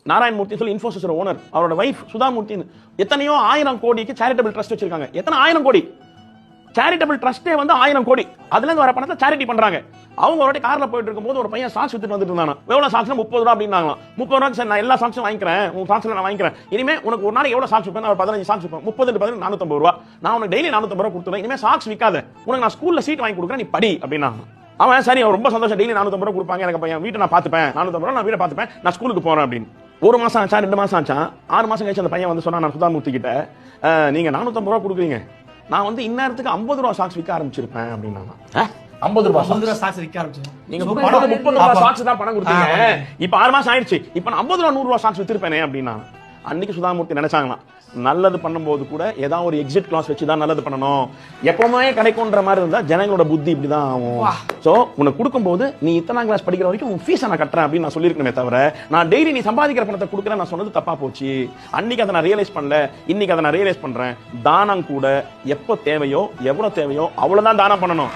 நாராயணமூர்த்தி சொல்லி இன்ஃபோசிஸ் ஓனர், அவரோட வைஃப் சுதாமூர்த்தி, எத்தனையோ 1000 கோடிக்கு சேரிட்டபிள் ட்ரஸ்ட் வச்சிருக்காங்க. எத்தனை 1000 கோடி சேரிட்டபிள் ட்ரஸ்டே வந்து 1000 கோடி, அதுல இருந்து வர பணத்தை சேரிட்டி பண்றாங்க. அவங்க ஒரு கார்ல போயிட்டு இருக்கும்போது ஒரு பையன் சாக்ஸ் வித்துட்டு வந்துட்டு இருந்தானா. எவ்வளவு சாக்ஸ்னா 30 ரூபா அப்படின்னாங்க. 30 ரூபாய்க்கு சார் நான் எல்லா சாக்ஸும் வாங்கிக்கிறேன், உங்க சாக்ஸ்ல நான் வாங்கிக்கிறேன். இனிமே உனக்கு ஒரு நாளைக்கு எவ்வளவு சாக்ஸ் விற்பேன்? ஒரு 15 சாக்ஸ் விற்பேன். 30 பதில் 450 ரூபா. நான் உனக்கு டெய்லி 450 ரூபா கொடுத்துறேன். இனிமே சாக்ஸ் விற்காத, உனக்கு நான் ஸ்கூல்ல சீட் வாங்கி கொடுக்குறேன், நீ படி அப்படின்னா. அவன் சரி, அவன் ரொம்ப சந்தோஷம். டெய்லி 450 ரூபா கொடுப்பாங்க, எனக்கு பையன் வீட்டை நான் பார்த்துப்பேன், 450 ரூபா நான் வீட்டை பார்த்துப்பேன், நான் ஸ்கூலுக்கு போறேன் அப்படின்னு. 1 மாசம் ஆச்சா, 2 மாசம் ஆச்சா, 6 மாசம் கழிச்சு அந்த பையன் வந்து சொன்னா, நான் சுதாமூர்த்தி கிட்ட, நீங்க 450 ரூபா கொடுக்குறீங்க, நான் வந்து இந்நேரத்துக்கு 50 ரூபா சாக்ஸ் விற்க ஆரம்பிச்சிருப்பேன் அப்படின்னா. 50 ரூபா சாக்ஸ் விற்க ஆரம்பிச்சேன். நீங்க 30 ரூபா சாக்ஸ் தான் பணம் கொடுத்தீங்க, இப்ப 6 மாசம் ஆயிடுச்சு, இப்ப நான் 50 ரூபா 100 ரூபா சாக்ஸ் வித்திருப்பேனே அப்படின்னா. அன்னைக்கு சுதாமூர்த்தி நினைச்சாங்களாம், நல்லது பண்ணும்போது கூட ஏதாவது ஒரு எக்ஸிட் கிளாஸ் வச்சு தான் நல்லது பண்ணணும். எப்பவுமே கிடைக்கும்ன்ற மாதிரி இருந்தா ஜனங்களோட புத்தி இப்படிதான் ஆகும். சோ உனக்கு கொடுக்கும்போது நீ இத்தனாம் கிளாஸ் படிக்கிற வரைக்கும் உன் ஃபீஸ் நான் கட்டுறேன் அப்படின்னு நான் சொல்லியிருக்கணுமே தவிர, நான் டெய்லி நீ சம்பாதிக்கிற பணத்தை கொடுக்குறேன் நான் சொன்னது தப்பா போச்சு. அன்னைக்கு அதை நான் ரியலைஸ் பண்ணல, இன்னைக்கு அதை நான் ரியலைஸ் பண்றேன். தானம் கூட எப்போ தேவையோ எவ்வளவு தேவையோ அவ்வளவுதான் தானம் பண்ணணும்.